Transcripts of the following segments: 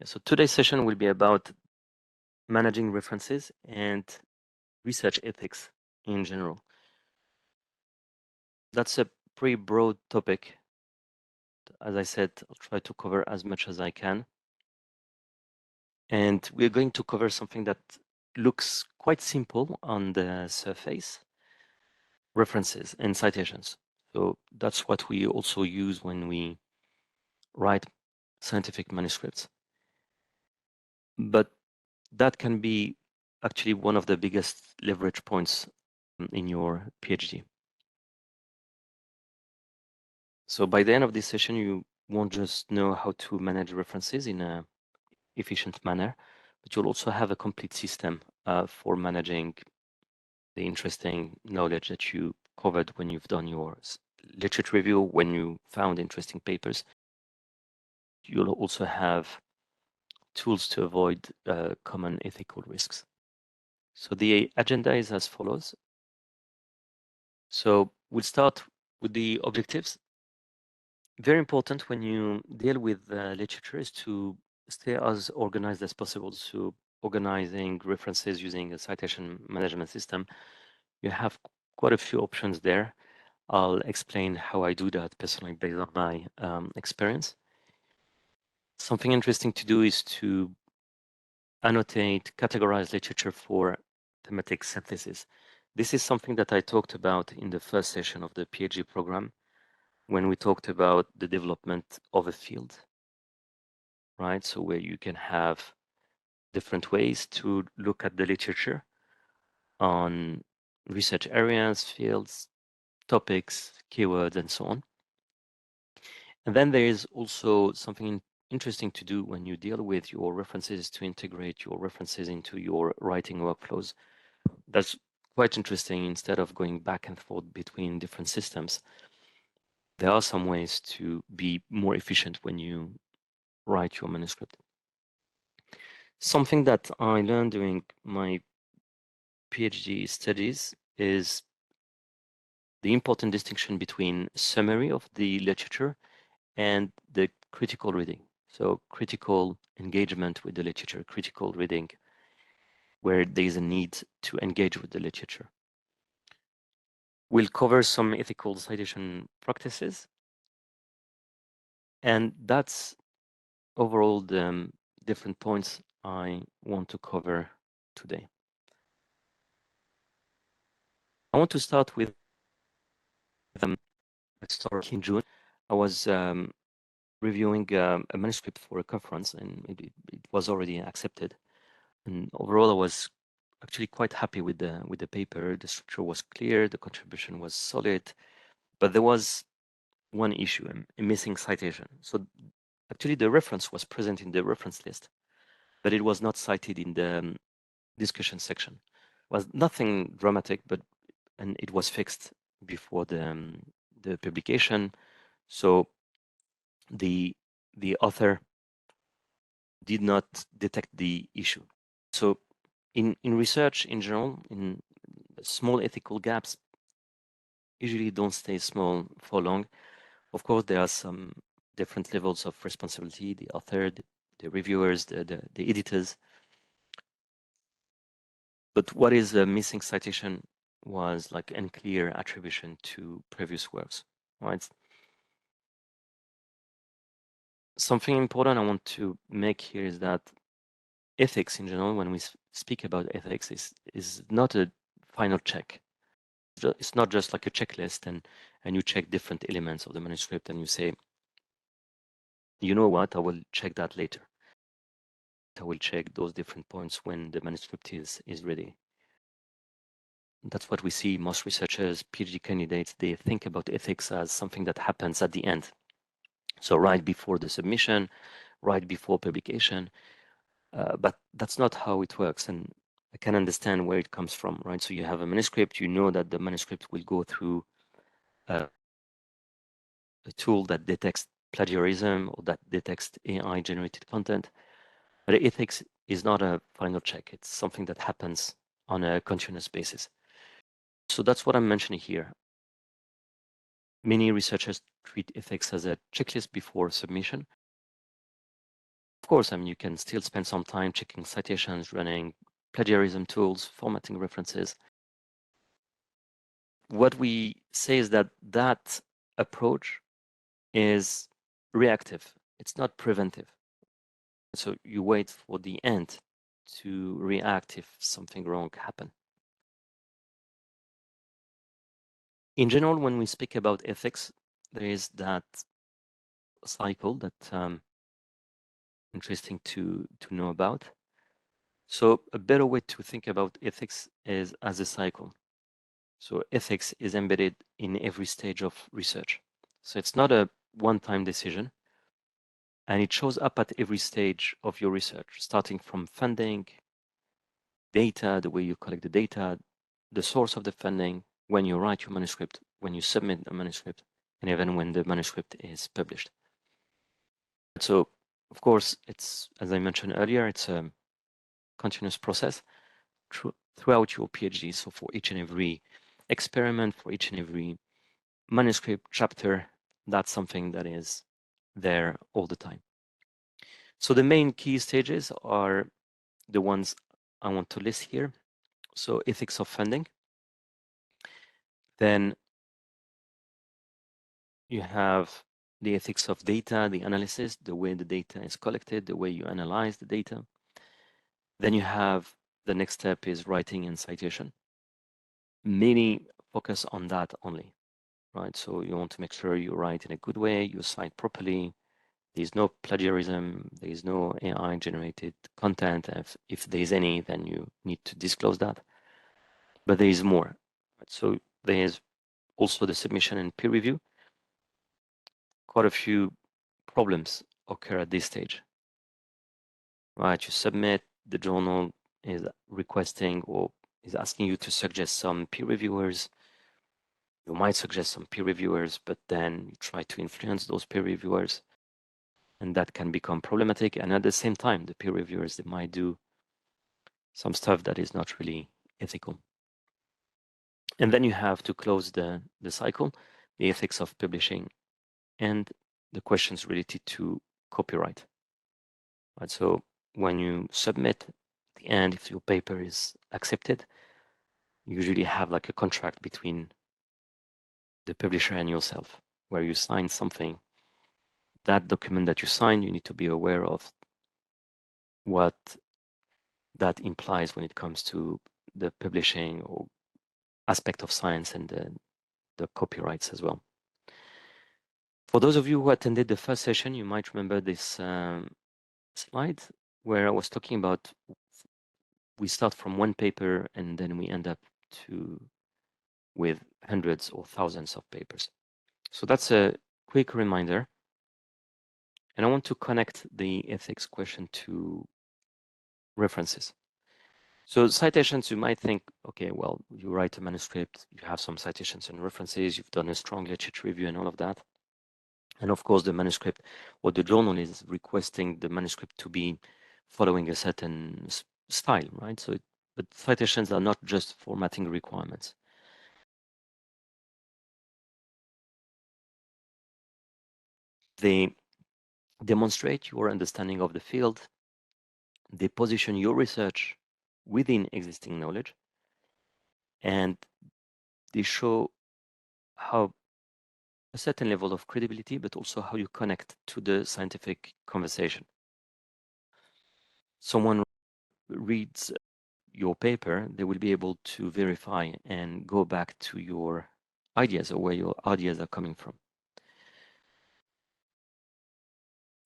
So today's session will be about managing references and research ethics in general. That's a pretty broad topic. As I said, I'll try to cover as much as I can. And we're going to cover something that looks quite simple on the surface, references and citations. So that's what we also use when we write scientific manuscripts. But that can be actually one of the biggest leverage points in your PhD. So by the end of this session, you won't just know how to manage references in an efficient manner, but you'll also have a complete system for managing the interesting knowledge that you covered when you've done your literature review, when you found interesting papers. You'll also have tools to avoid common ethical risks. So the agenda is as follows. So we'll start with the objectives. Very important when you deal with literature is to stay as organized as possible. So organizing references using a citation management system, you have quite a few options there. I'll explain how I do that personally based on my experience. Something interesting to do is to annotate, categorize literature for thematic synthesis. This is something that I talked about in the first session of the PhD program when we talked about the development of a field, right? So where you can have different ways to look at the literature on research areas, fields, topics, keywords, and so on. And then there is also something interesting to do when you deal with your references to integrate your references into your writing workflows. That's quite interesting. Instead of going back and forth between different systems, there are some ways to be more efficient when you write your manuscript. Something that I learned during my PhD studies is the important distinction between summary of the literature and the critical reading. So critical engagement with the literature, critical reading, where there is a need to engage with the literature. We'll cover some ethical citation practices. And that's overall the different points I want to cover today. I want to start with in June. I was reviewing a manuscript for a conference, and it was already accepted. And overall, I was actually quite happy with the paper. The structure was clear, the contribution was solid, but there was one issue, a missing citation. So actually, the reference was present in the reference list, but it was not cited in the discussion section. It was nothing dramatic, and it was fixed before the publication. So the author did not detect the issue. So in research in general, in small ethical gaps usually don't stay small for long. Of course, there are some different levels of responsibility, the author, the reviewers, the editors. But what is a missing citation was like unclear attribution to previous works, right? Something important I want to make here is that ethics in general, when we speak about ethics, is not a final check. It's not just like a checklist and you check different elements of the manuscript and you say, you know what, I will check that later. I will check those different points when the manuscript is ready. That's what we see. Most researchers, PhD candidates, they think about ethics as something that happens at the end. So right before the submission, right before publication. But that's not how it works. And I can understand where it comes from, right? So you have a manuscript, you know that the manuscript will go through a tool that detects plagiarism or that detects AI generated content. But ethics is not a final check. It's something that happens on a continuous basis. So that's what I'm mentioning here. Many researchers treat ethics as a checklist before submission. Of course, I mean, you can still spend some time checking citations, running plagiarism tools, formatting references. What we say is that that approach is reactive. It's not preventive. So you wait for the end to react if something wrong happens. In general, when we speak about ethics, there is that cycle that interesting to know about. So a better way to think about ethics is as a cycle. So ethics is embedded in every stage of research. So it's not a one-time decision, and it shows up at every stage of your research, starting from funding, data, the way you collect the data, the source of the funding, when you write your manuscript, when you submit the manuscript, and even when the manuscript is published. So, of course, it's, as I mentioned earlier, it's a continuous process throughout your PhD. So for each and every experiment, for each and every manuscript chapter, that's something that is there all the time. So the main key stages are the ones I want to list here. So ethics of funding. Then you have the ethics of data, the analysis, the way the data is collected, the way you analyze the data. Then you have the next step is writing and citation. Many focus on that only, right? So you want to make sure you write in a good way, you cite properly. There's no plagiarism, there's no AI generated content. If there's any, then you need to disclose that. But there is more. So there is also the submission and peer review. Quite a few problems occur at this stage. Right, you submit, the journal is requesting or is asking you to suggest some peer reviewers. You might suggest some peer reviewers, but then you try to influence those peer reviewers, and that can become problematic. And at the same time, the peer reviewers, they might do some stuff that is not really ethical. And then you have to close the cycle, the ethics of publishing, and the questions related to copyright. Right, so when you submit at the end, if your paper is accepted, you usually have like a contract between the publisher and yourself, where you sign something. That document that you sign, you need to be aware of what that implies when it comes to the publishing or aspect of science and the copyrights as well. For those of you who attended the first session, you might remember this slide where I was talking about we start from one paper and then we end up with hundreds or thousands of papers. So that's a quick reminder. And I want to connect the ethics question to references. So citations, you might think, okay, well, you write a manuscript, you have some citations and references, you've done a strong literature review and all of that. And of course, the manuscript or the journal is requesting the manuscript to be following a certain style, right? So, but citations are not just formatting requirements. They demonstrate your understanding of the field. They position your research within existing knowledge, and they show how a certain level of credibility, but also how you connect to the scientific conversation. Someone reads your paper, they will be able to verify and go back to your ideas or where your ideas are coming from.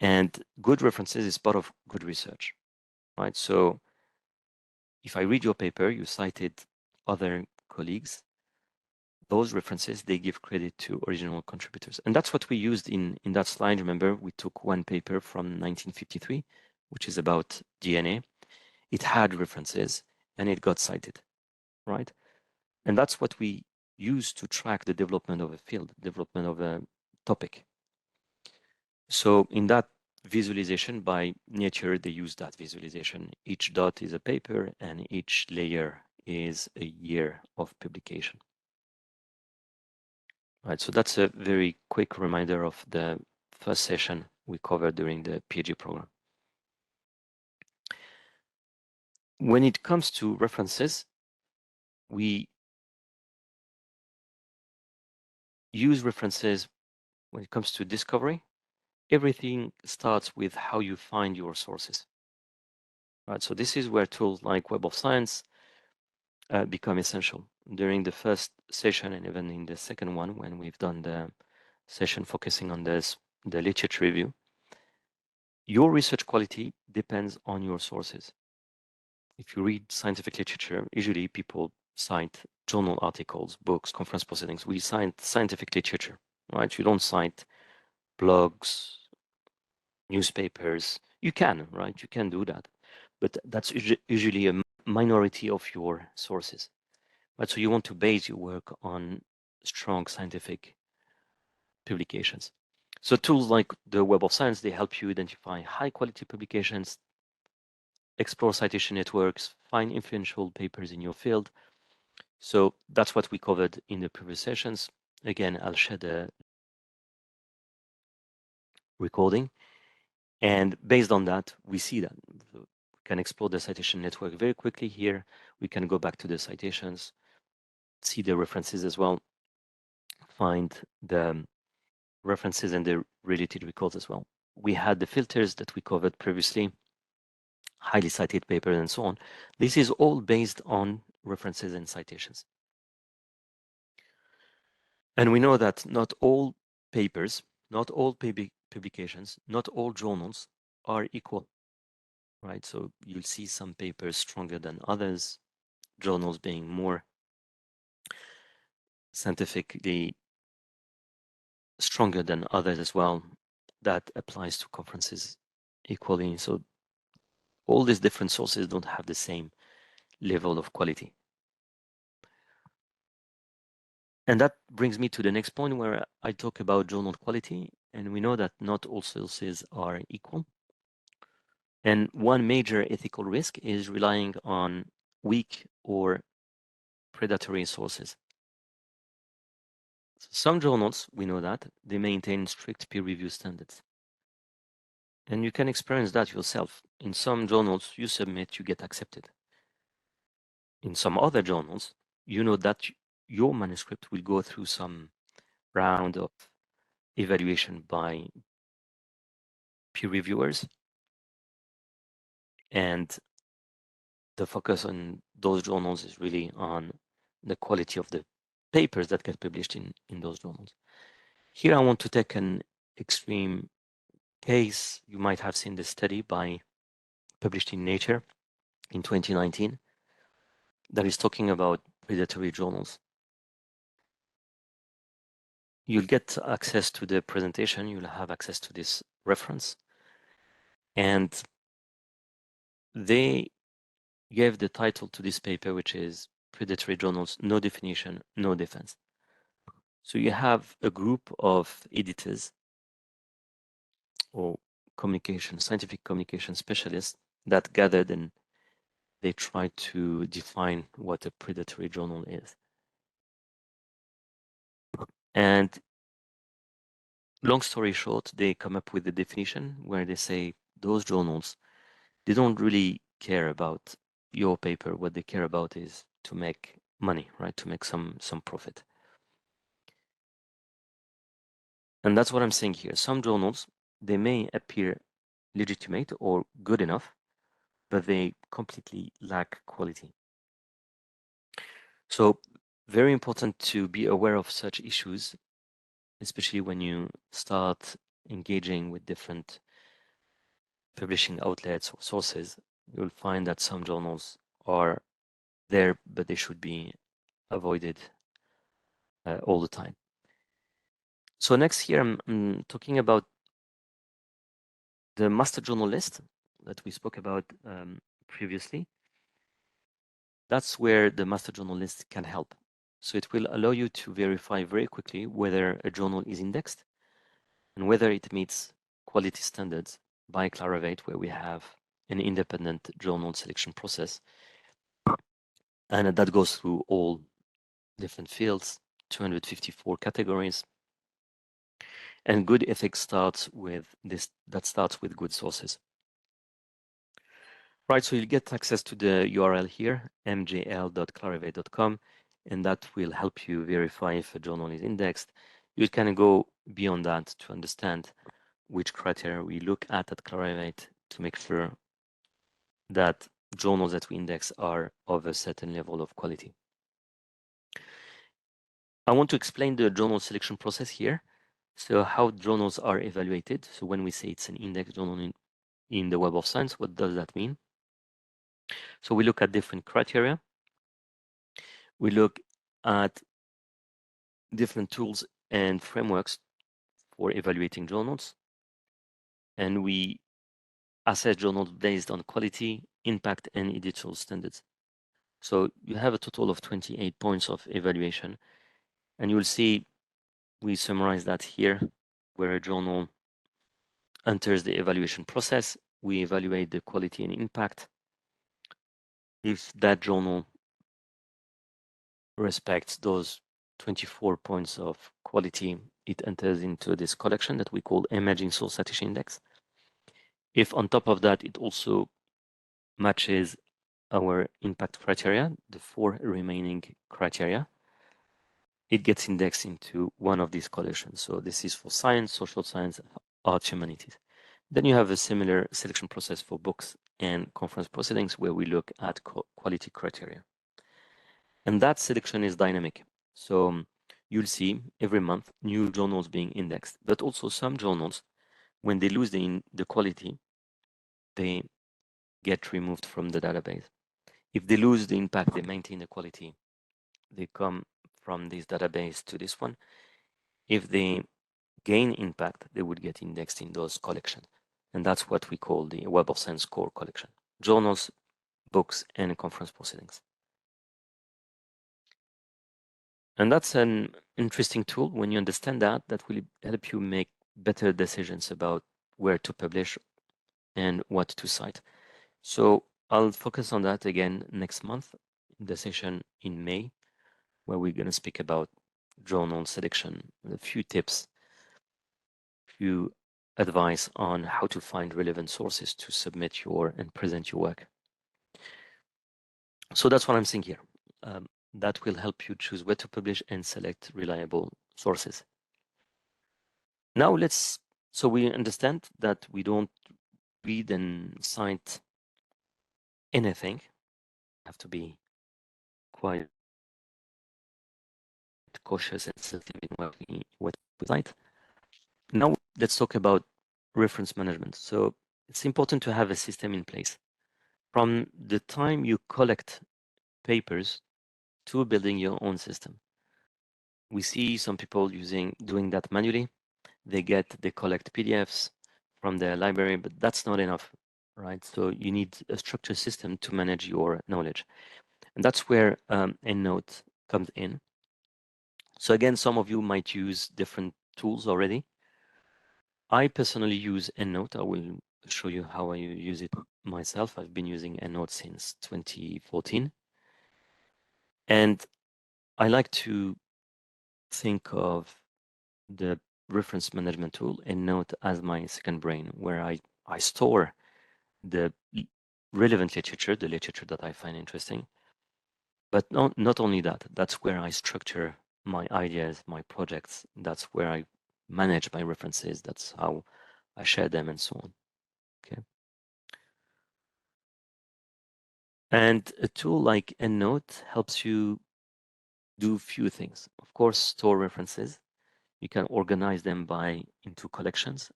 And good references is part of good research, right? So if I read your paper, you cited other colleagues, those references, they give credit to original contributors. And that's what we used in that slide. Remember, we took one paper from 1953, which is about DNA. It had references and it got cited, right? And that's what we use to track the development of a field, development of a topic. So in that visualization by nature, they use that visualization. Each dot is a paper and each layer is a year of publication. Right, so that's a very quick reminder of the first session we covered during the PhD program. When it comes to references, we use references when it comes to discovery. Everything starts with how you find your sources. Right, so this is where tools like Web of Science become essential. During the first session and even in the second one, when we've done the session focusing on the literature review, your research quality depends on your sources. If you read scientific literature, usually people cite journal articles, books, conference proceedings. We cite scientific literature, right? You don't cite blogs, newspapers. You can, right? You can do that, but that's usually a minority of your sources, right? So you want to base your work on strong scientific publications. So tools like the Web of Science, they help you identify high quality publications, explore citation networks, find influential papers in your field. So that's what we covered in the previous sessions. Again, I'll share the recording. And based on that, we see that we can explore the citation network very quickly here. We can go back to the citations, see the references as well, find the references and the related records as well. We had the filters that we covered previously, highly cited papers and so on. This is all based on references and citations. And we know that not all papers, not all publications, not all journals are equal, right? So you'll see some papers stronger than others, journals being more scientifically stronger than others as well. That applies to conferences equally. So all these different sources don't have the same level of quality. And that brings me to the next point where I talk about journal quality. And we know that not all sources are equal. And one major ethical risk is relying on weak or predatory sources. So some journals, we know that, they maintain strict peer review standards. And you can experience that yourself. In some journals, you submit, you get accepted. In some other journals, you know that your manuscript will go through some round of evaluation by peer reviewers. And the focus on those journals is really on the quality of the papers that get published in those journals. Here, I want to take an extreme case. You might have seen this study published in Nature in 2019 that is talking about predatory journals. You'll get access to the presentation. You'll have access to this reference. And they gave the title to this paper, which is Predatory Journals, No Definition, No Defense. So you have a group of editors or scientific communication specialists that gathered and they tried to define what a predatory journal is. And long story short, they come up with a definition where they say those journals, they don't really care about your paper. What they care about is to make money, right? To make some profit. And that's what I'm saying here. Some journals, they may appear legitimate or good enough, but they completely lack quality. So very important to be aware of such issues, especially when you start engaging with different publishing outlets or sources. You'll find that some journals are there, but they should be avoided all the time. So next here, I'm talking about the master journal list that we spoke about previously. That's where the master journal list can help. So it will allow you to verify very quickly whether a journal is indexed and whether it meets quality standards by Clarivate, where we have an independent journal selection process. And that goes through all different fields, 254 categories. And good ethics starts with this, that starts with good sources. Right, so you'll get access to the URL here, mjl.clarivate.com, and that will help you verify if a journal is indexed. You can go beyond that to understand which criteria we look at Clarivate to make sure that journals that we index are of a certain level of quality. I want to explain the journal selection process here. So how journals are evaluated. So when we say it's an index journal in the Web of Science, what does that mean? So we look at different criteria. We look at different tools and frameworks for evaluating journals. And we assess journals based on quality, impact, and editorial standards. So you have a total of 28 points of evaluation. And you'll see we summarize that here, where a journal enters the evaluation process. We evaluate the quality and impact. If that journal respects those 24 points of quality, it enters into this collection that we call emerging source citation index. If on top of that, it also matches our impact criteria, the 4 remaining criteria, it gets indexed into one of these collections. So this is for science, social science, arts, humanities. Then you have a similar selection process for books and conference proceedings where we look at quality criteria. And that selection is dynamic. So you'll see every month new journals being indexed, but also some journals, when they lose the quality, they get removed from the database. If they lose the impact, they maintain the quality. They come from this database to this one. If they gain impact, they would get indexed in those collections. And that's what we call the Web of Science core collection. Journals, books, and conference proceedings. And that's an interesting tool. When you understand that, that will help you make better decisions about where to publish and what to cite. So I'll focus on that again next month, in the session in May, where we're going to speak about journal selection, a few tips, few advice on how to find relevant sources to submit your and present your work. So that's what I'm saying here. That will help you choose where to publish and select reliable sources. Now so we understand that we don't read and cite anything. We have to be quite cautious and sensitive in what we cite. Now let's talk about reference management. So it's important to have a system in place. From the time you collect papers to building your own system. We see some people doing that manually. They collect PDFs from their library, but that's not enough, right? So you need a structured system to manage your knowledge. And that's where EndNote comes in. So again, some of you might use different tools already. I personally use EndNote. I will show you how I use it myself. I've been using EndNote since 2014. And I like to think of the reference management tool EndNote as my second brain, where I store the relevant literature, the literature that I find interesting. But not only that, that's where I structure my ideas, my projects. That's where I manage my references. That's how I share them and so on. Okay. And a tool like EndNote helps you do few things. Of course, store references. You can organize them into collections,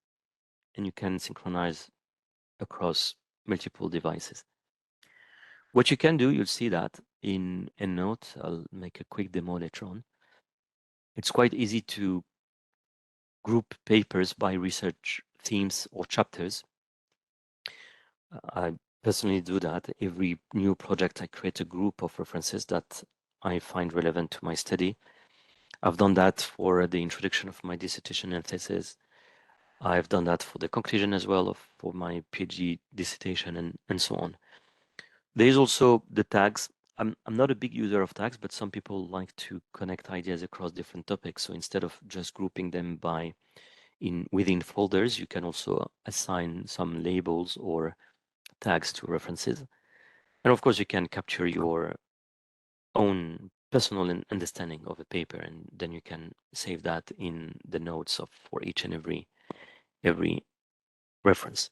and you can synchronize across multiple devices. What you can do, you'll see that in EndNote. I'll make a quick demo later on. It's quite easy to group papers by research themes or chapters. I personally do that. Every new project, I create a group of references that I find relevant to my study. I've done that for the introduction of my dissertation and thesis. I've done that for the conclusion as well for my PhD dissertation and so on. There's also the tags. I'm not a big user of tags, but some people like to connect ideas across different topics. So instead of just grouping them within folders, you can also assign some labels or tags to references. And of course, you can capture your own personal understanding of a paper, and then you can save that in the notes of for each and every reference.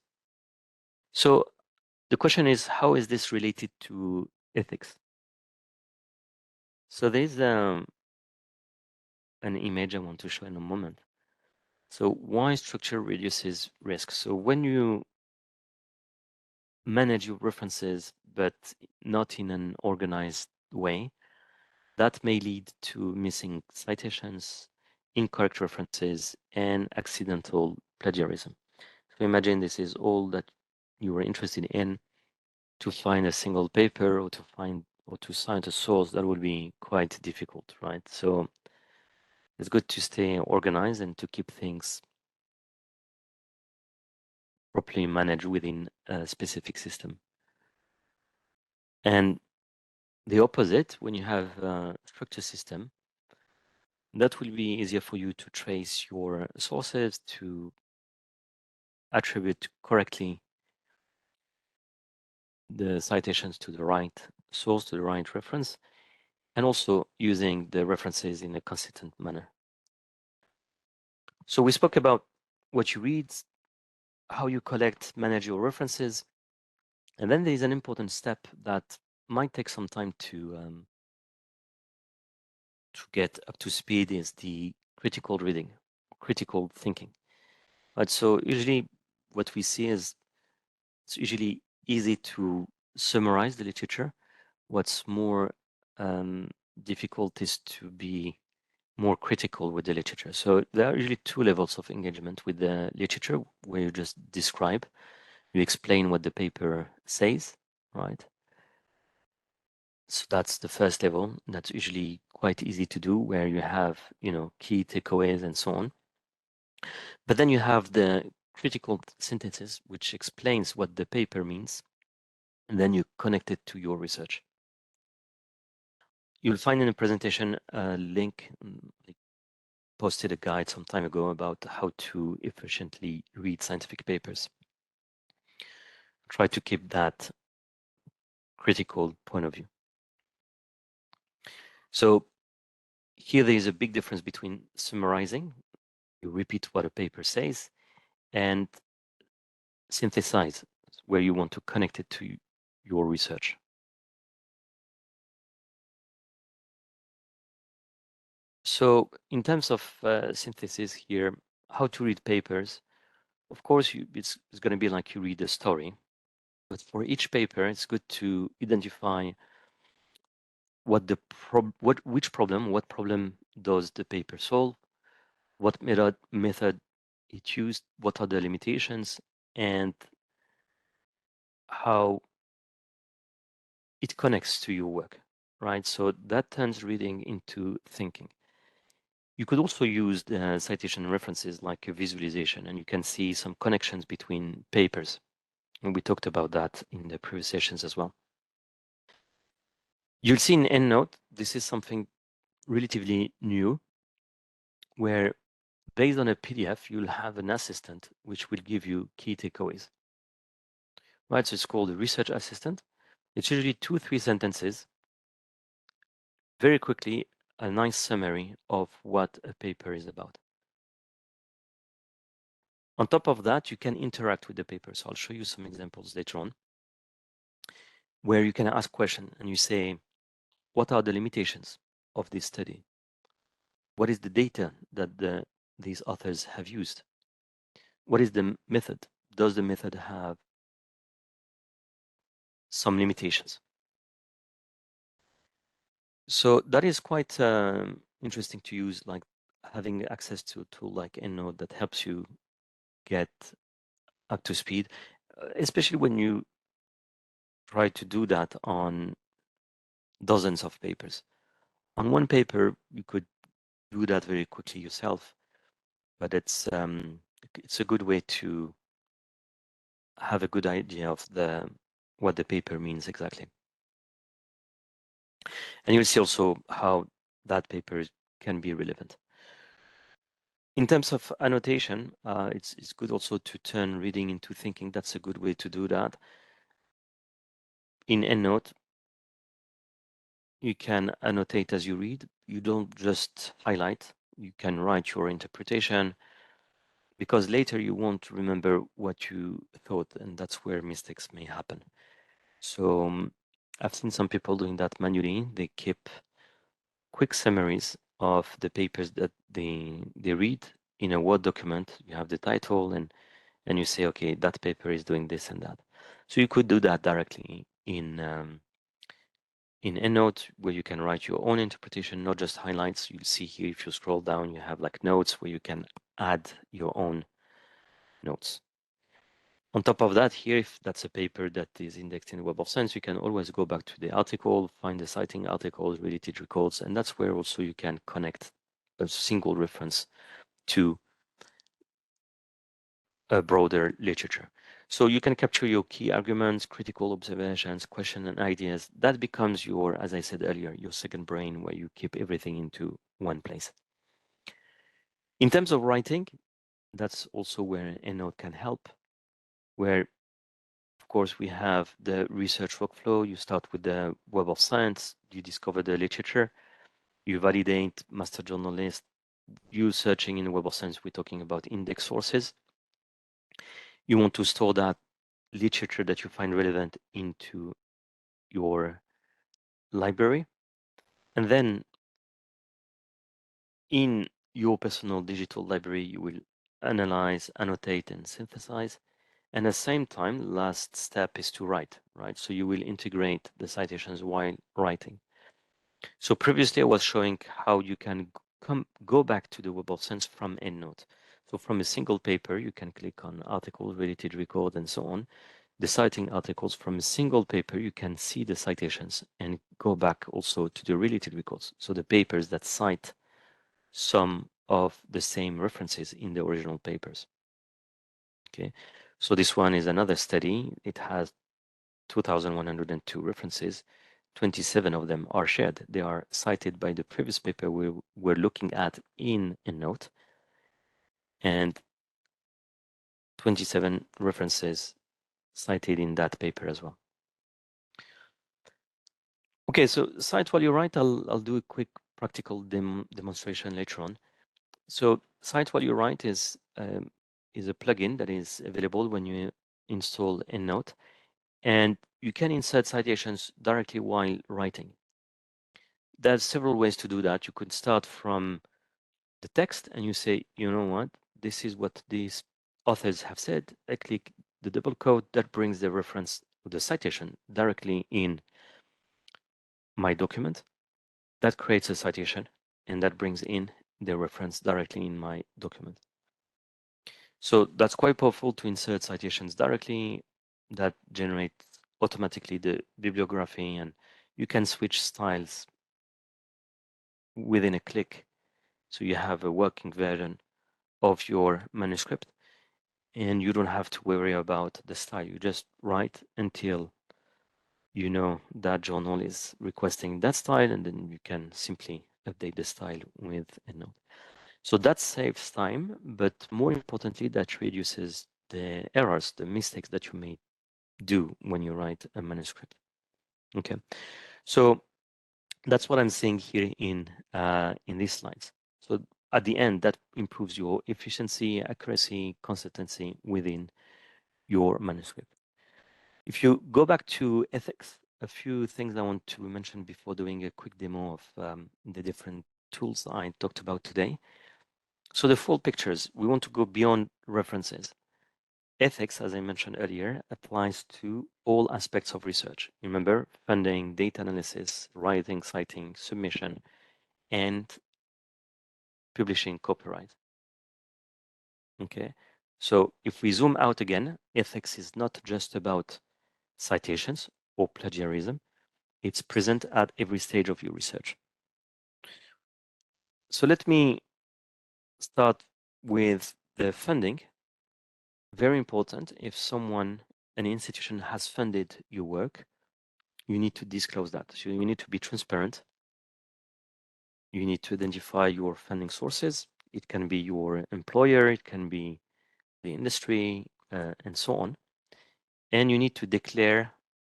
So the question is, how is this related to ethics? So there's an image I want to show in a moment. So why structure reduces risk? So when you manage your references, but not in an organized way, that may lead to missing citations, incorrect references, and accidental plagiarism. So imagine this is all that you were interested in. To find a single paper or to cite a source, that would be quite difficult, right? So it's good to stay organized and to keep things properly managed within a specific system. And the opposite, when you have a structured system, that will be easier for you to trace your sources, to attribute correctly the citations to the right source, to the right reference, and also using the references in a consistent manner. So we spoke about what you read, how you collect, manage your references, and then there is an important step that might take some time to get up to speed is the critical reading, critical thinking. But so usually what we see is it's usually easy to summarize the literature. What's more difficult is to be more critical with the literature. So there are usually two levels of engagement with the literature where you just describe, you explain what the paper says, right? So that's the first level. That's usually quite easy to do where you have, key takeaways and so on. But then you have the critical synthesis, which explains what the paper means, and then you connect it to your research. You'll find in the presentation a link. I posted a guide some time ago about how to efficiently read scientific papers. Try to keep that critical point of view. So here there is a big difference between summarizing, you repeat what a paper says, and synthesize, where you want to connect it to your research. So in terms of synthesis here, how to read papers, of course, it's going to be like you read a story, but for each paper, it's good to identify what what problem does the paper solve, what method it used, what are the limitations, and how it connects to your work, right? So that turns reading into thinking. You could also use the citation references like a visualization, and you can see some connections between papers. And we talked about that in the previous sessions as well. You'll see in EndNote, this is something relatively new, where based on a PDF, you'll have an assistant which will give you key takeaways. Right, so it's called a research assistant. It's usually 2-3 sentences, very quickly, a nice summary of what a paper is about. On top of that, you can interact with the paper. So I'll show you some examples later on, where you can ask questions and you say, what are the limitations of this study? What is the data that these authors have used? What is the method? Does the method have some limitations? So that is quite interesting to use, like having access to a tool like EndNote that helps you get up to speed, especially when you try to do that on dozens of papers. On one paper, you could do that very quickly yourself, but it's a good way to have a good idea of what the paper means exactly. And you'll see also how that paper can be relevant. In terms of annotation, it's good also to turn reading into thinking. That's a good way to do that. in EndNote, you can annotate as you read. You don't just highlight. You can write your interpretation, because later you won't remember what you thought, and that's where mistakes may happen. So I've seen some people doing that manually. They keep quick summaries of the papers that they read in a Word document. You have the title, and you say, okay, that paper is doing this and that. So you could do that directly in EndNote, where you can write your own interpretation, not just highlights. You'll see here, if you scroll down, you have like notes where you can add your own notes. On top of that, here, if that's a paper that is indexed in Web of Science, you can always go back to the article, find the citing articles, related records, and that's where also you can connect a single reference to a broader literature. So you can capture your key arguments, critical observations, questions, and ideas. That becomes your, as I said earlier, your second brain, where you keep everything into one place. In terms of writing, that's also where EndNote can help, where, of course, we have the research workflow. You start with the Web of Science, you discover the literature, you validate master journal list. You searching in Web of Science, we're talking about index sources. You want to store that literature that you find relevant into your library. And then in your personal digital library, you will analyze, annotate, and synthesize. And at the same time, last step is to write, right? So you will integrate the citations while writing. So previously I was showing how you can go back to the Web of Science from EndNote. So from a single paper, you can click on articles, related record, and so on. The citing articles from a single paper, you can see the citations and go back also to the related records. So the papers that cite some of the same references in the original papers. Okay, so this one is another study. It has 2,102 references. 27 of them are shared. They are cited by the previous paper we were looking at in EndNote, and 27 references cited in that paper as well. Okay, so cite while you write. I'll do a quick practical demonstration later on. So cite while you write is a plugin that is available when you install EndNote, and you can insert citations directly while writing. There's several ways to do that. You could start from the text and you say, you know what, this is what these authors have said. I click the double quote that brings the reference, the citation directly in my document. That creates a citation and that brings in the reference directly in my document. So that's quite powerful to insert citations directly. That generates automatically the bibliography, and you can switch styles within a click. So you have a working version of your manuscript, and you don't have to worry about the style. You just write until you know that journal is requesting that style, and then you can simply update the style with EndNote. So that saves time, but more importantly, that reduces the errors, the mistakes that you may do when you write a manuscript. Okay, so that's what I'm saying here in these slides. So at the end, that improves your efficiency, accuracy, consistency within your manuscript. If you go back to ethics, a few things I want to mention before doing a quick demo of the different tools I talked about today. So the full pictures, we want to go beyond references. Ethics, as I mentioned earlier, applies to all aspects of research. Remember, funding, data analysis, writing, citing, submission, and publishing copyright. Okay, so if we zoom out again, ethics is not just about citations or plagiarism. It's present at every stage of your research. So let me start with the funding. Very important. If someone, an institution has funded your work, you need to disclose that. So you need to be transparent. You need to identify your funding sources. It can be your employer, it can be the industry, and so on. And you need to declare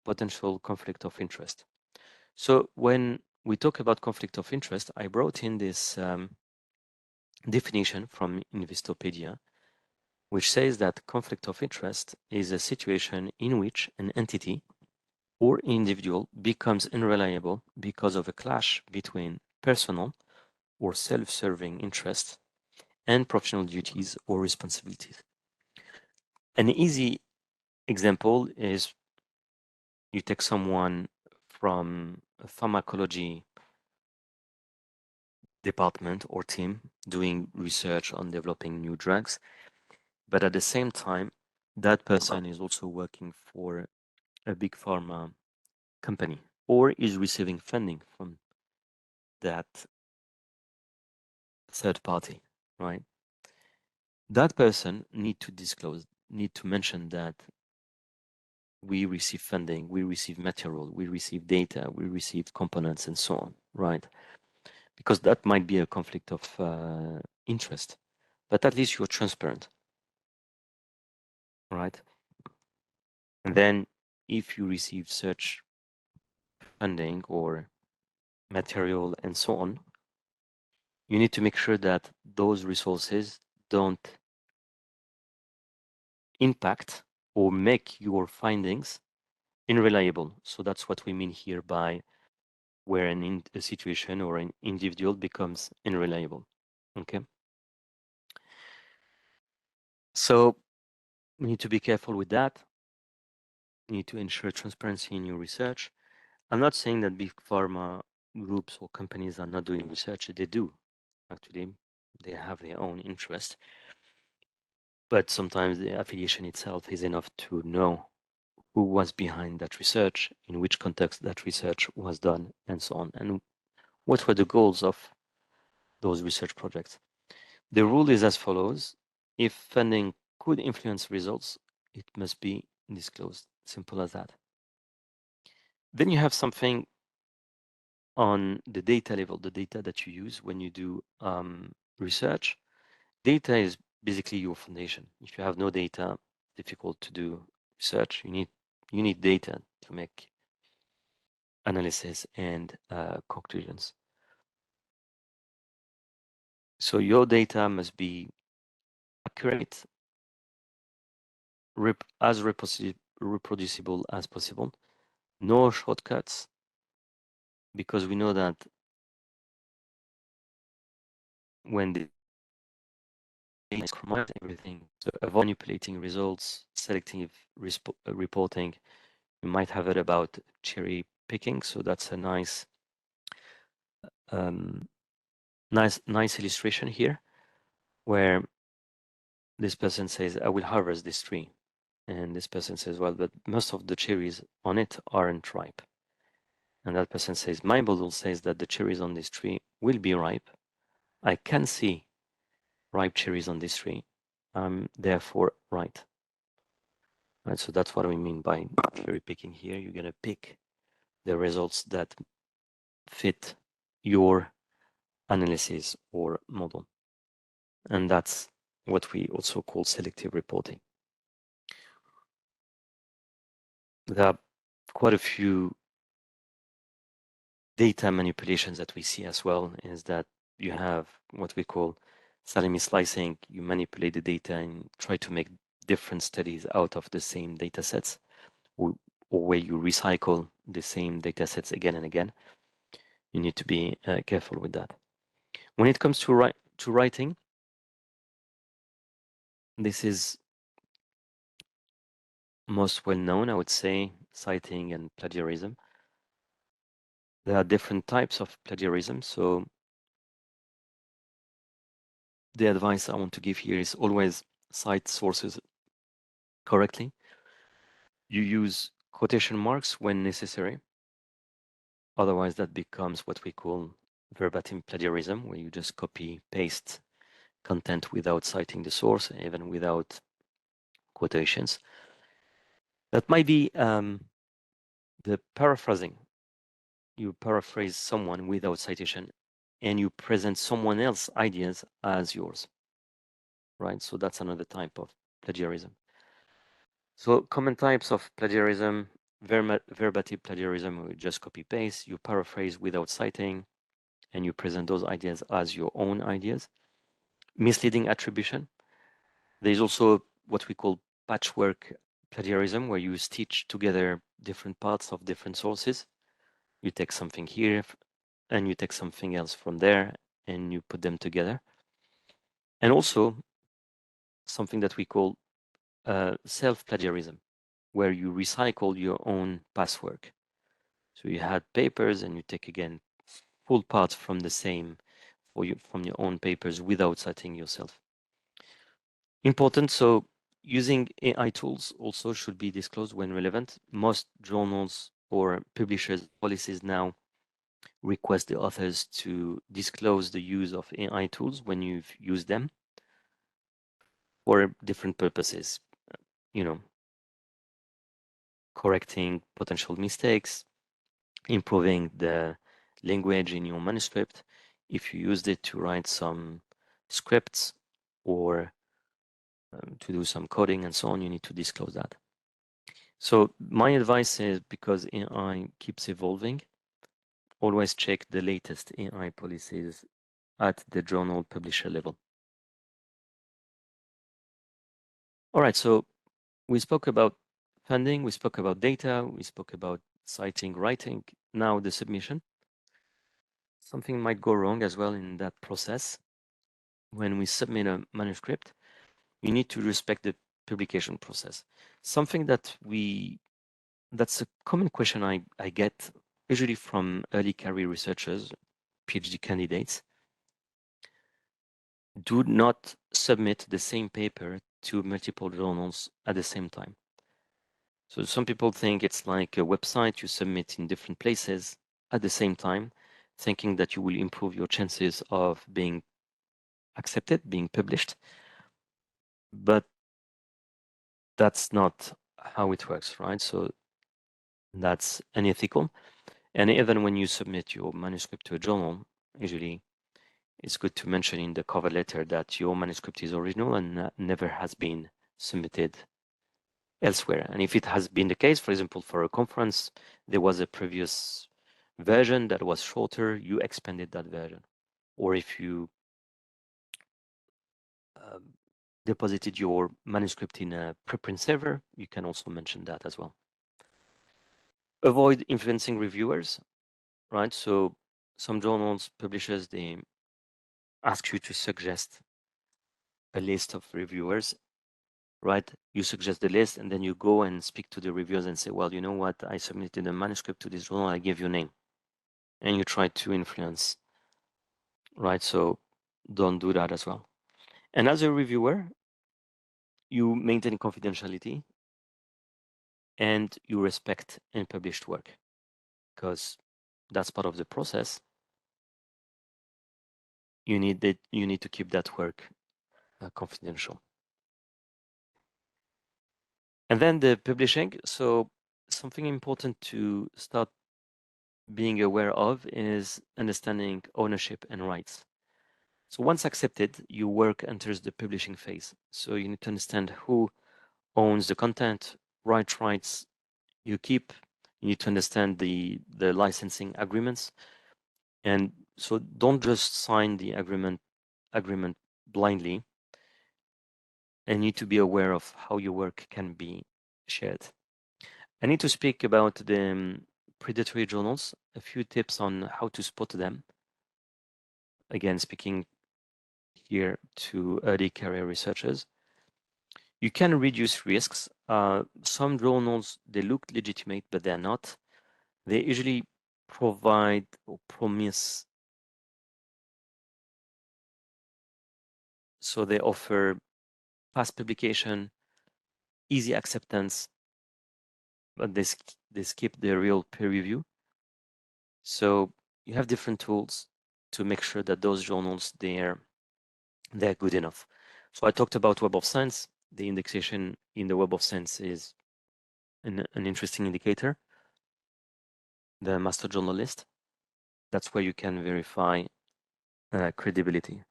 potential conflict of interest. So when we talk about conflict of interest, I brought in this definition from Investopedia, which says that conflict of interest is a situation in which an entity or individual becomes unreliable because of a clash between personal or self-serving interests and professional duties or responsibilities. An easy example is you take someone from a pharmacology department or team doing research on developing new drugs, but at the same time, that person is also working for a big pharma company or is receiving funding from that third party, right? That person need to disclose, need to mention that we receive funding, we receive material, we receive data, we receive components and so on, right? Because that might be a conflict of interest, but at least you're transparent, right? And then if you receive such funding or material and so on, you need to make sure that those resources don't impact or make your findings unreliable. So that's what we mean here by where a situation or an individual becomes unreliable. Okay. So you need to be careful with that. You need to ensure transparency in your research. I'm not saying that big pharma groups or companies are not doing research. They do. Actually, they have their own interest. But sometimes the affiliation itself is enough to know who was behind that research, in which context that research was done, and so on, and what were the goals of those research projects. The rule is as follows. If funding could influence results, it must be disclosed. Simple as that. Then you have something on the data level, the data that you use when you do research. Data is basically your foundation. If you have no data, difficult to do research. You need data to make analysis and conclusions. So your data must be accurate, as reproducible as possible. No shortcuts, because we know that when the data is compromised, everything, so avoid manipulating results, selective reporting. You might have heard about cherry picking, so that's a nice nice illustration here, where this person says, I will harvest this tree. And this person says, well, but most of the cherries on it aren't ripe. And that person says, my model says that the cherries on this tree will be ripe. I can see ripe cherries on this tree. I'm therefore right. Right, so that's what we mean by cherry picking here. You're going to pick the results that fit your analysis or model. And that's what we also call selective reporting. There are quite a few data manipulations that we see as well, is that you have what we call salami slicing. You manipulate the data and try to make different studies out of the same data sets, or where you recycle the same data sets again and again. You need to be careful with that. When it comes to writing, this is most well known, I would say, citing and plagiarism. There are different types of plagiarism. So the advice I want to give here is always cite sources correctly. You use quotation marks when necessary. Otherwise, that becomes what we call verbatim plagiarism, where you just copy paste content without citing the source, even without quotations. That might be the paraphrasing. You paraphrase someone without citation, and you present someone else's ideas as yours, right? So that's another type of plagiarism. So common types of plagiarism verbatim plagiarism, where you just copy paste, you paraphrase without citing, and you present those ideas as your own ideas. Misleading attribution. There's also what we call patchwork plagiarism, where you stitch together different parts of different sources. You take something here and you take something else from there and you put them together. And also something that we call self-plagiarism, where you recycle your own past work. So you had papers and you take again full parts from the same from your own papers without citing yourself. Important. So using AI tools also should be disclosed when relevant. Most journals or publishers policies now request the authors to disclose the use of AI tools when you've used them for different purposes. You know, correcting potential mistakes, improving the language in your manuscript. If you used it to write some scripts or to do some coding and so on, you need to disclose that. So my advice is, because AI keeps evolving, always check the latest AI policies at the journal publisher level. All right, so we spoke about funding, we spoke about data, we spoke about citing, writing. Now the submission. Something might go wrong as well in that process. When we submit a manuscript, you need to respect the publication process. Something that's a common question I get usually from early career researchers, PhD candidates. Do not submit the same paper to multiple journals at the same time. So some people think it's like a website you submit in different places at the same time, thinking that you will improve your chances of being accepted, being published. But that's not how it works, right? So that's unethical. And even when you submit your manuscript to a journal, usually it's good to mention in the cover letter that your manuscript is original and never has been submitted elsewhere. And if it has been the case, for example, for a conference, there was a previous version that was shorter, you expanded that version. Or if you um, deposited your manuscript in a preprint server, you can also mention that as well. Avoid influencing reviewers, right? So some journals, publishers, they ask you to suggest a list of reviewers, right? You suggest the list and then you go and speak to the reviewers and say, well, you know what? I submitted a manuscript to this journal. I give you a name. And you try to influence, right? So don't do that as well. And as a reviewer, you maintain confidentiality and you respect unpublished work, because that's part of the process. You need to keep that work confidential. And then the publishing. So something important to start being aware of is understanding ownership and rights. So once accepted, your work enters the publishing phase. So you need to understand who owns the content, rights you keep. You need to understand the licensing agreements. And so don't just sign the agreement blindly, and need to be aware of how your work can be shared. I need to speak about the predatory journals, a few tips on how to spot them. Again, speaking here to early career researchers. You can reduce risks. Some journals, they look legitimate, but they're not. They usually provide or promise. So they offer fast publication, easy acceptance, but they skip the real peer review. So you have different tools to make sure that those journals, they're good enough. So I talked about Web of Science. The indexation in the Web of Science is an interesting indicator. The master journal list, that's where you can verify credibility.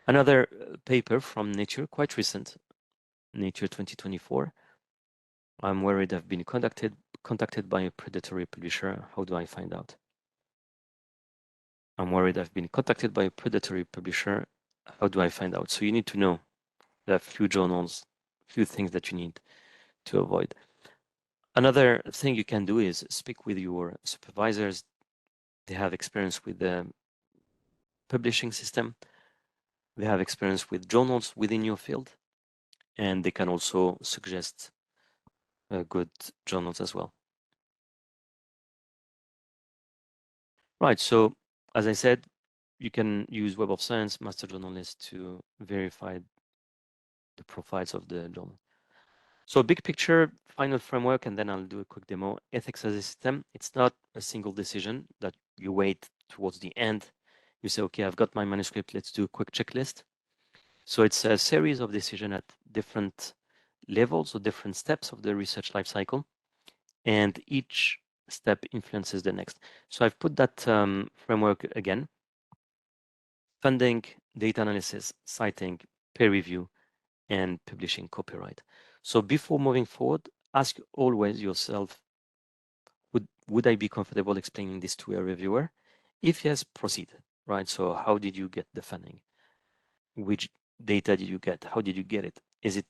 Another paper from Nature, quite recent, Nature 2024. I'm worried have been conducted contacted by a predatory publisher. How do I find out? I'm worried I've been contacted by a predatory publisher. How do I find out? So you need to know there are few journals, few things that you need to avoid. Another thing you can do is speak with your supervisors. They have experience with the publishing system. They have experience with journals within your field, and they can also suggest good journals as well. Right, so as I said, you can use Web of Science Master Journal List to verify the profiles of the journal. So big picture, final framework, and then I'll do a quick demo. Ethics as a system, it's not a single decision that you wait towards the end. You say, okay, I've got my manuscript, let's do a quick checklist. So it's a series of decisions at different levels or different steps of the research life cycle, and each step influences the next. So I've put that framework again. Funding, data analysis, citing, peer review, and publishing copyright. So before moving forward, ask always yourself, would I be comfortable explaining this to a reviewer? If yes, proceed, right? So how did you get the funding? Which data did you get? How did you get it? Is it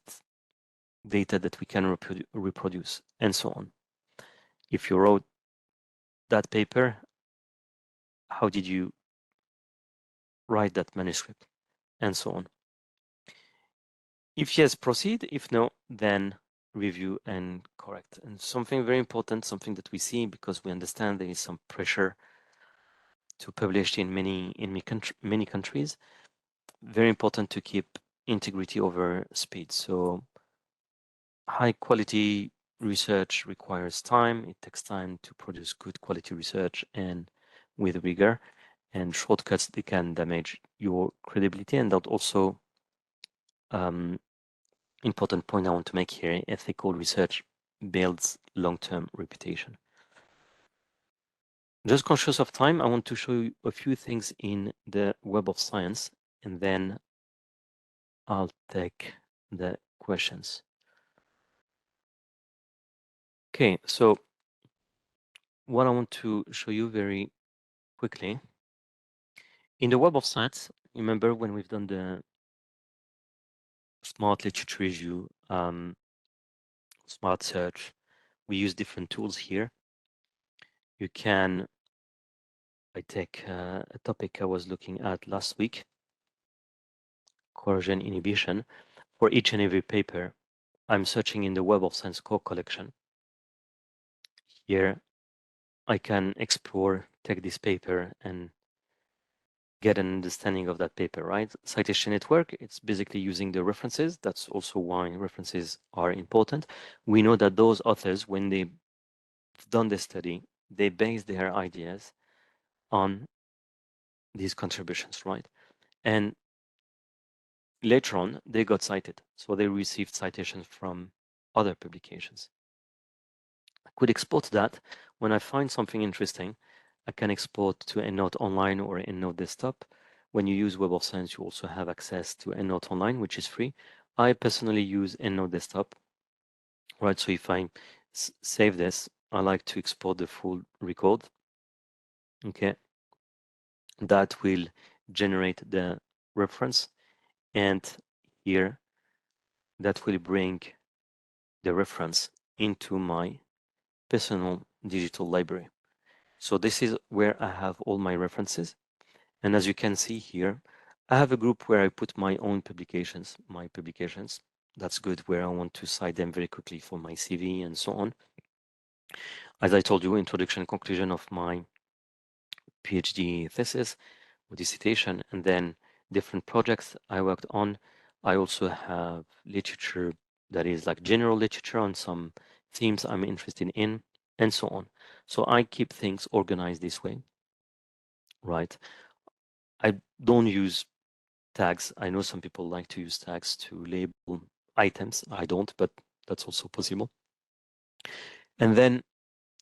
data that we can reproduce? And so on. If you wrote that paper, how did you write that manuscript? And so on. If yes, proceed. If no, then review and correct. And something very important, something that we see because we understand there is some pressure to publish in many countries. Very important to keep integrity over speed. So high quality research requires time. It takes time to produce good quality research and with rigor, and shortcuts, they can damage your credibility. And that also important point I want to make here, ethical research builds long-term reputation. Just conscious of time, I want to show you a few things in the Web of Science, and then I'll take the questions. Okay, so what I want to show you very quickly, in the Web of Science, remember when we've done the smart literature review, smart search, we use different tools here. You can, I take a topic I was looking at last week, coercion inhibition. For each and every paper, I'm searching in the Web of Science core collection. Here, I can explore, take this paper and get an understanding of that paper, right? Citation network, it's basically using the references. That's also why references are important. We know that those authors, when they've done the study, they base their ideas on these contributions, right? And later on, they got cited. So they received citations from other publications. I could export that. When I find something interesting, I can export to EndNote Online or EndNote Desktop. When you use Web of Science, you also have access to EndNote Online, which is free. I personally use EndNote Desktop, right? So if I save this, I like to export the full record. Okay, that will generate the reference, and here that will bring the reference into my personal digital library. So this is where I have all my references. And as you can see here, I have a group where I put my own publications, my publications. That's good, where I want to cite them very quickly for my CV and so on. As I told you, introduction, conclusion of my PhD thesis with the citation, and then different projects I worked on. I also have literature that is like general literature on some themes I'm interested in, and so on. So I keep things organized this way, right? I don't use tags. I know some people like to use tags to label items. I don't, but that's also possible. And then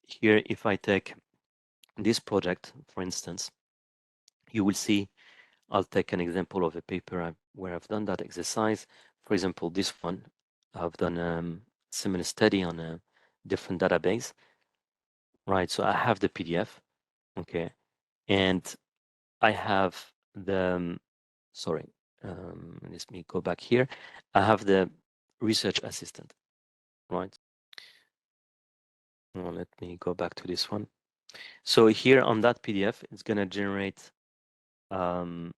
here, if I take this project, for instance, you will see, I'll take an example of a paper where I've done that exercise. For example, this one, I've done a similar study on a different database. right? So I have the PDF, okay, and I have the, sorry, let me go back here. I have the research assistant, right? Well, let me go back to this one. So here on that PDF, it's going to generate, so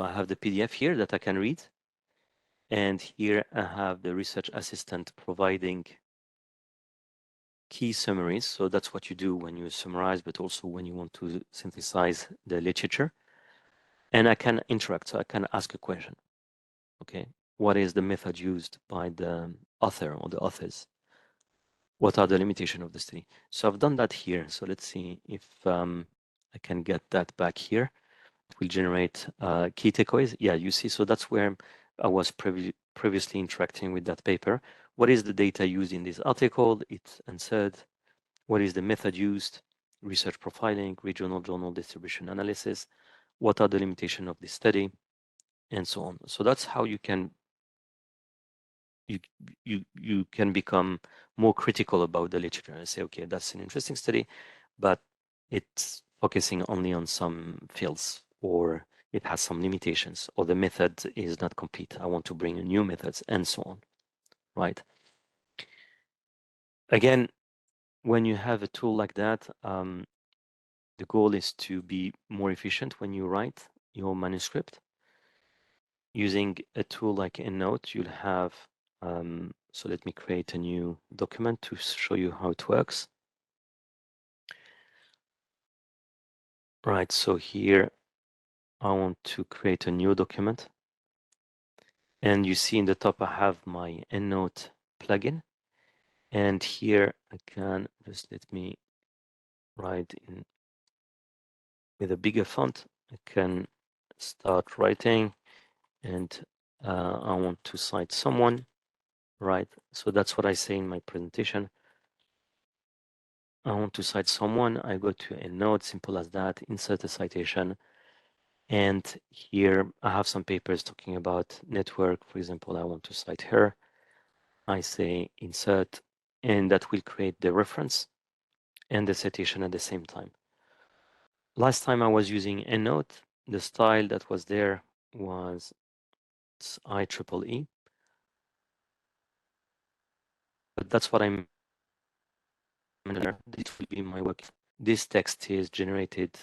I have the PDF here that I can read. And here I have the research assistant providing key summaries. So that's what you do when you summarize, but also when you want to synthesize the literature. And I can interact, so I can ask a question. Okay, what is the method used by the author or the authors? What are the limitations of the study? So I've done that here. So let's see if I can get that back here. It will generate key takeaways. Yeah, you see, so that's where I was previously interacting with that paper. What is the data used in this article? It answered. What is the method used? Research profiling, regional journal distribution analysis. What are the limitations of this study? And so on. So that's how you can you can become more critical about the literature and say, okay, that's an interesting study, but it's focusing only on some fields, or it has some limitations, or the method is not complete. I want to bring in new methods and so on, right? Again, when you have a tool like that, the goal is to be more efficient when you write your manuscript. Using a tool like Annotate, you'll have, so let me create a new document to show you how it works. Right, so here I want to create a new document. And you see in the top, I have my Endnote plugin. And here I can just let me write in with a bigger font. I can start writing, and I want to cite someone, right? So that's what I say in my presentation. I want to cite someone. I go to Endnote, simple as that, insert a citation. And here I have some papers talking about network. For example, I want to cite her. I say insert, and that will create the reference and the citation at the same time. Last time I was using Endnote, the style that was there was IEEE, but that's what I'm there. It will be my work. This text is generated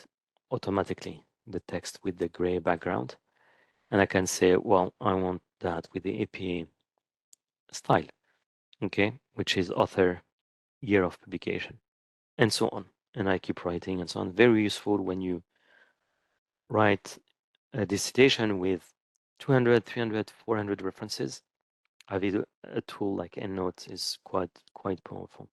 automatically, the text with the gray background. And I can say, well, I want that with the APA style, okay, which is author, year of publication, and so on. And I keep writing and so on. Very useful when you write a dissertation with 200, 300, 400 references. Having a tool like Endnote is quite powerful.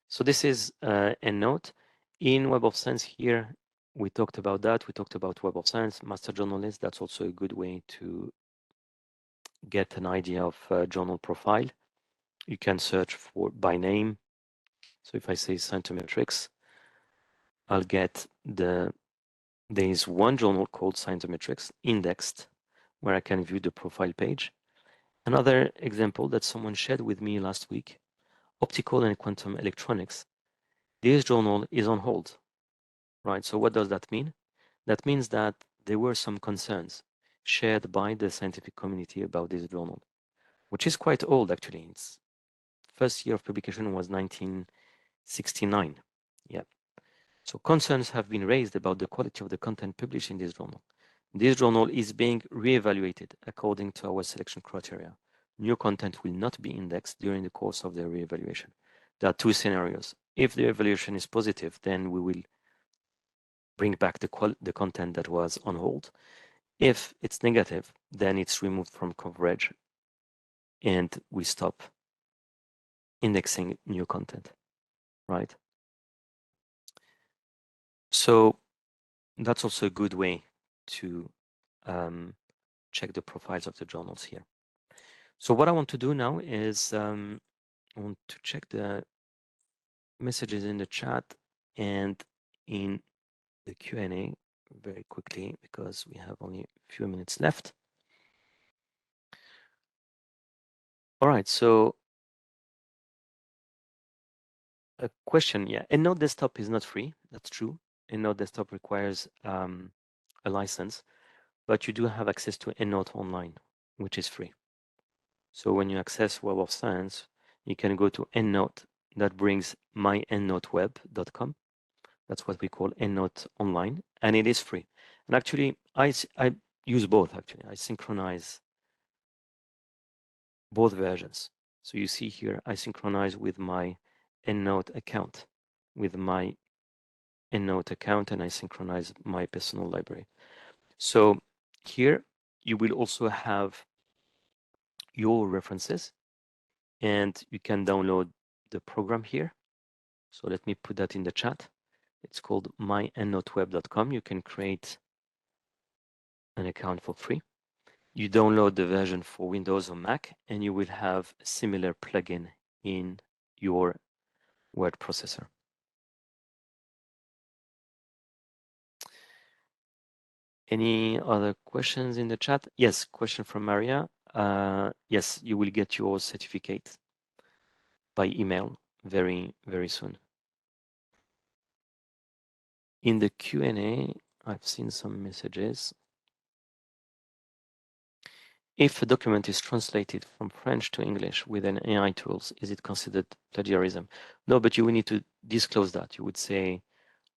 So this is Endnote. In Web of Science here, we talked about that. We talked about Web of Science, Master Journalist. That's also a good way to get an idea of journal profile. You can search for by name. So if I say Scientometrics, I'll get there is one journal called Scientometrics indexed, where I can view the profile page. Another example that someone shared with me last week, optical and quantum electronics. This journal is on hold, right? So what does that mean? That means that there were some concerns shared by the scientific community about this journal, which is quite old actually. Its first year of publication was 1969. Yeah. So concerns have been raised about the quality of the content published in this journal. This journal is being reevaluated according to our selection criteria. New content will not be indexed during the course of the reevaluation. There are two scenarios. If the evaluation is positive, then we will bring back the content that was on hold. If it's negative, then it's removed from coverage and we stop indexing new content, right? So that's also a good way to check the profiles of the journals here. So what I want to do now is I want to check the messages in the chat and in the Q&A very quickly because we have only a few minutes left. All right, so a question. Yeah, EndNote Desktop is not free. That's true. EndNote Desktop requires a license, but you do have access to EndNote Online, which is free. So when you access Web of Science, you can go to EndNote. That brings myendnoteweb.com. That's what we call EndNote Online, and it is free. And actually, I use both. Actually, I synchronize both versions. So you see here, I synchronize with my EndNote account, with my EndNote account, and I synchronize my personal library. So here you will also have your references, and you can download the program here. So let me put that in the chat. It's called myendnoteweb.com. You can create an account for free. You download the version for Windows or Mac, and you will have a similar plugin in your word processor. Any other questions in the chat? Yes, question from Maria. Yes, you will get your certificate by email very, very soon. In the Q&A, I've seen some messages. If a document is translated from French to English with an AI tools, is it considered plagiarism? No, but you will need to disclose that. You would say,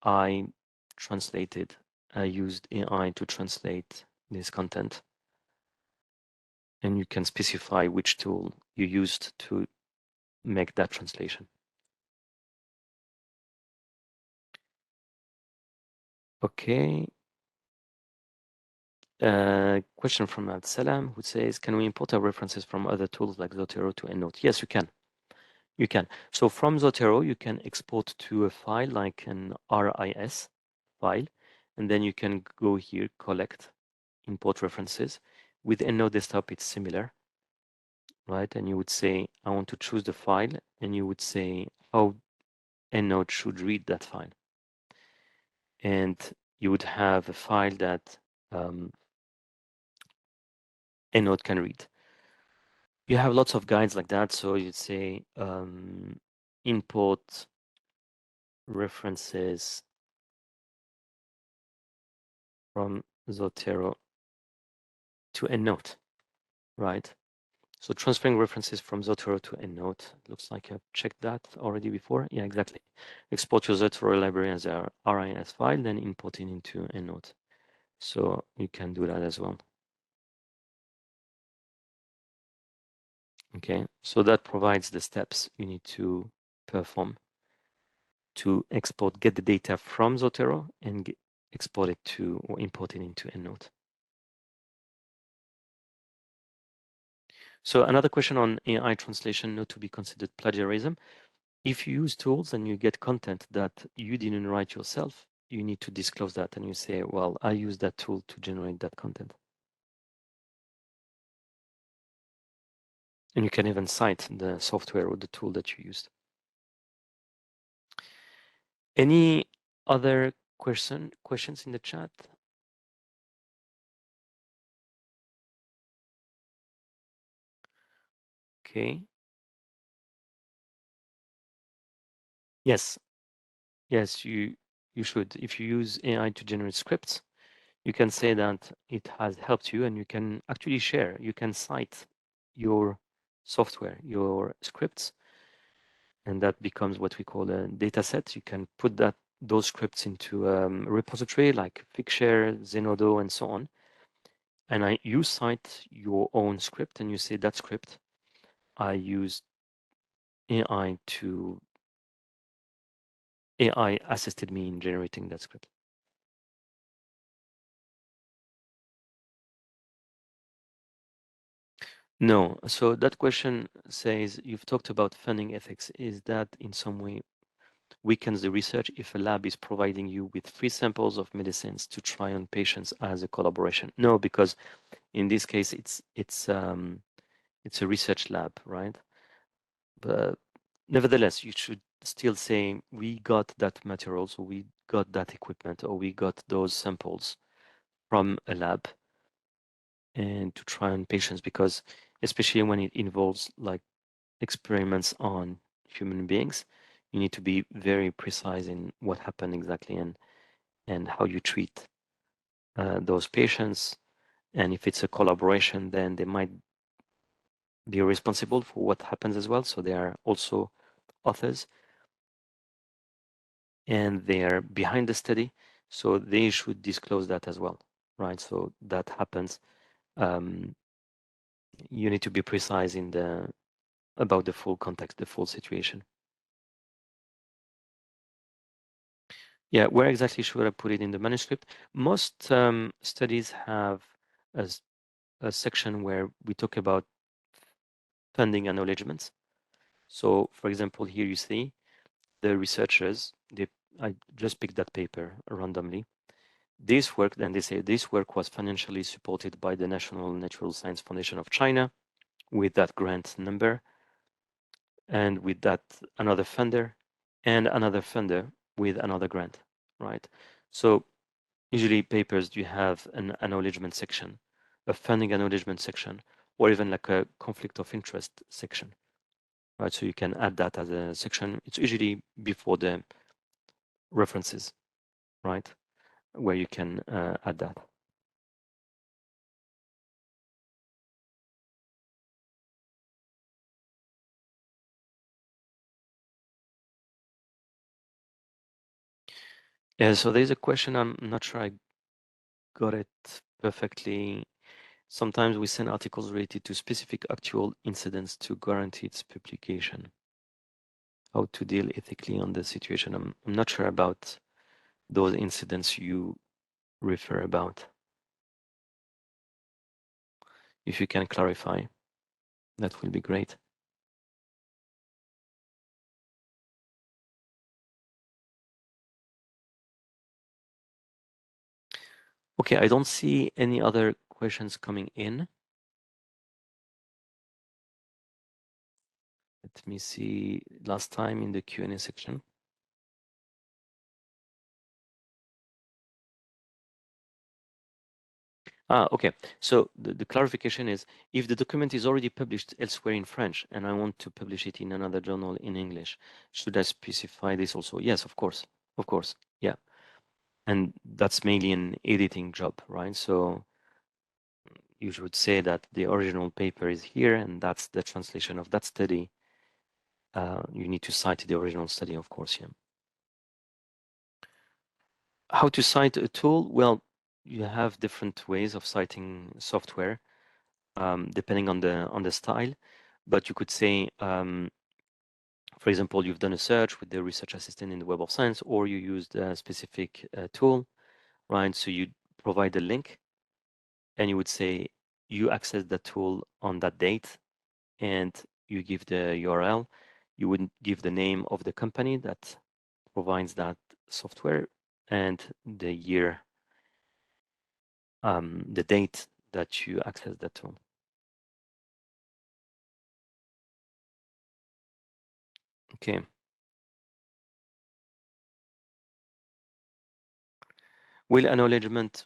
I used AI to translate this content. And you can specify which tool you used to make that translation. Okay. Question from Abd Salam, who says, can we import our references from other tools like Zotero to EndNote? Yes, you can. You can. So from Zotero, you can export to a file like an RIS file, and then you can go here, collect, import references. With EndNote Desktop, it's similar, right? And you would say, I want to choose the file, and you would say how EndNote should read that file. And you would have a file that EndNote can read. You have lots of guides like that. So you'd say import references from Zotero to EndNote, right? So transferring references from Zotero to EndNote. Looks like I've checked that already before. Yeah, exactly. Export your Zotero library as a RIS file, then import it into EndNote. So you can do that as well. Okay, so that provides the steps you need to perform to export, get the data from Zotero and export it to or import it into EndNote. So another question on AI translation not to be considered plagiarism. If you use tools and you get content that you didn't write yourself, you need to disclose that and you say, well, I use that tool to generate that content. And you can even cite the software or the tool that you used. Any other questions in the chat? Okay. Yes. Yes, you should. If you use AI to generate scripts, you can say that it has helped you and you can actually share. You can cite your software, your scripts, and that becomes what we call a data set. You can put those scripts into a repository like Figshare, Zenodo, and so on. And you cite your own script and you say that script, I used AI assisted me in generating that script. No. So that question says, you've talked about funding ethics. Is that in some way weakens the research if a lab is providing you with free samples of medicines to try on patients as a collaboration? No, because in this case, it's a research lab, right? But nevertheless, you should still say, we got that material, so we got that equipment, or we got those samples from a lab and to try on patients, because especially when it involves like experiments on human beings, you need to be very precise in what happened exactly and how you treat those patients. And if it's a collaboration, then they might be responsible for what happens as well. So they are also authors and they are behind the study. So they should disclose that as well, right? So that happens. You need to be precise in about the full context, the full situation. Yeah, where exactly should I put it in the manuscript? Most studies have a section where we talk about funding acknowledgements. So, for example, here you see the researchers, I just picked that paper randomly. This work, then they say this work was financially supported by the National Natural Science Foundation of China with that grant number and with that another funder and another funder with another grant, right? So usually papers you have an acknowledgement section, a funding acknowledgement section, or even like a conflict of interest section, right? So you can add that as a section. It's usually before the references, right? Where you can add that. Yeah, so there's a question, I'm not sure I got it perfectly. Sometimes we send articles related to specific actual incidents to guarantee its publication. How to deal ethically on the situation. I'm not sure about those incidents you refer about. If you can clarify, that will be great. Okay, I don't see any other questions coming in. Let me see last time in the Q&A section. Okay, so the clarification is, if the document is already published elsewhere in French and I want to publish it in another journal in English, should I specify this also? Yes, of course, yeah. And that's mainly an editing job, right? So you should say that the original paper is here and that's the translation of that study. You need to cite the original study, of course, yeah. How to cite a tool? Well, you have different ways of citing software. Depending on the style, but you could say, for example, you've done a search with the research assistant in the Web of Science, or you used a specific tool, right? So you provide a link, and you would say you access the tool on that date, and you give the URL. You would give the name of the company that provides that software and the year, the date that you access that tool. Okay. Will acknowledgement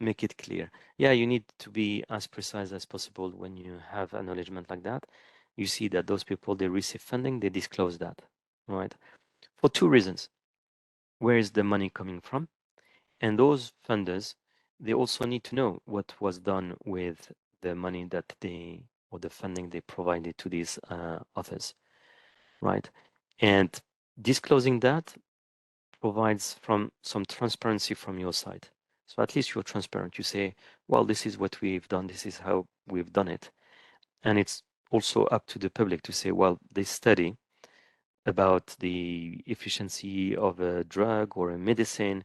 make it clear? Yeah, you need to be as precise as possible when you have acknowledgement like that. You see that those people, they receive funding, they disclose that, right? For two reasons. Where is the money coming from? And those funders, they also need to know what was done with the money that they, or the funding they provided to these authors, right? And disclosing that provides from some transparency from your side. So at least you're transparent. You say, well, this is what we've done. This is how we've done it. And it's also up to the public to say, well, this study about the efficiency of a drug or a medicine,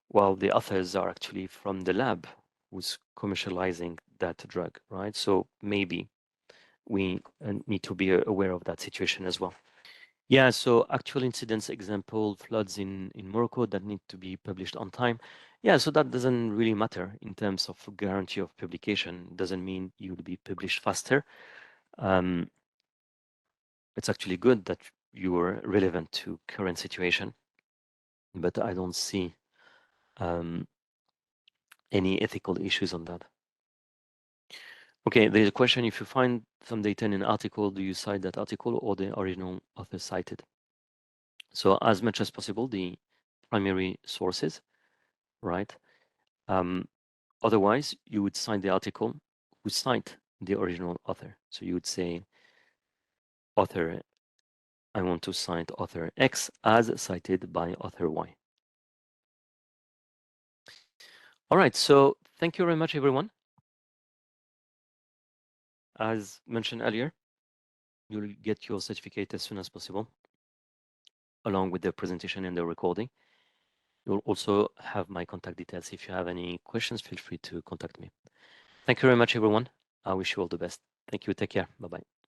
well, the authors are actually from the lab who's commercializing that drug, right? So maybe we need to be aware of that situation as well. Yeah, so actual incidents example, floods in Morocco that need to be published on time. Yeah, so that doesn't really matter in terms of guarantee of publication. Doesn't mean you'll be published faster. It's actually good that you are relevant to current situation, but I don't see any ethical issues on that. Okay, there's a question, if you find some data in an article, do you cite that article or the original author cited? So as much as possible, the primary sources, right? Otherwise, you would cite the article who cite the original author. So you would say, author, I want to cite author X as cited by author Y. All right, so thank you very much, everyone. As mentioned earlier, you'll get your certificate as soon as possible, along with the presentation and the recording. You'll also have my contact details. If you have any questions, feel free to contact me. Thank you very much, everyone. I wish you all the best. Thank you. Take care. Bye-bye.